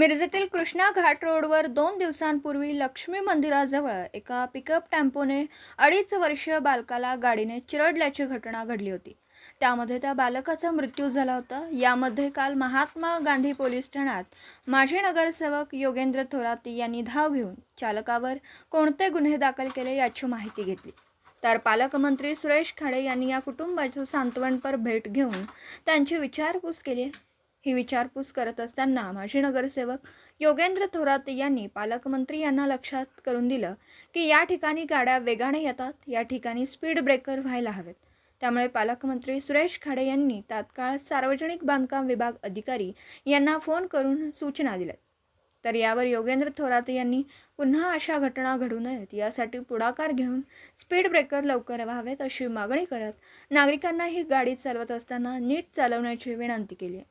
मिरजेतील कृष्णा घाट रोडवर 2 दिवसांपूर्वी लक्ष्मी मंदिराजवळ एका पिकअप टेम्पोने 2.5 वर्ष बालकाला गाडीने चिरडल्याची घटना घडली होती. त्यामध्ये त्या बालकाचा मृत्यू झाला होता. यामध्ये काल महात्मा गांधी पोलीस ठाण्यात माजी नगरसेवक योगेंद्र थोरात यांनी धाव घेऊन चालकावर कोणते गुन्हे दाखल केले याची माहिती घेतली. तर पालकमंत्री सुरेश खाडे यांनी या कुटुंबाची सांत्वनपर भेट घेऊन त्यांची विचारपूस केली. ही विचारपूस करत असताना माजी नगरसेवक योगेंद्र थोरात यांनी पालकमंत्री यांना लक्षात करून दिलं की या ठिकाणी गाड्या वेगाने येतात, या ठिकाणी स्पीड ब्रेकर व्हायला हवेत. त्यामुळे पालकमंत्री सुरेश खाडे यांनी तात्काळ सार्वजनिक बांधकाम विभाग अधिकारी यांना फोन करून सूचना दिल्या. तर यावर योगेंद्र थोरात यांनी पुन्हा अशा घटना घडू नयेत यासाठी पुढाकार घेऊन स्पीड ब्रेकर लवकर व्हावेत अशी मागणी करत नागरिकांना ही गाडी चालवत असताना नीट चालवण्याची विनंती केली आहे.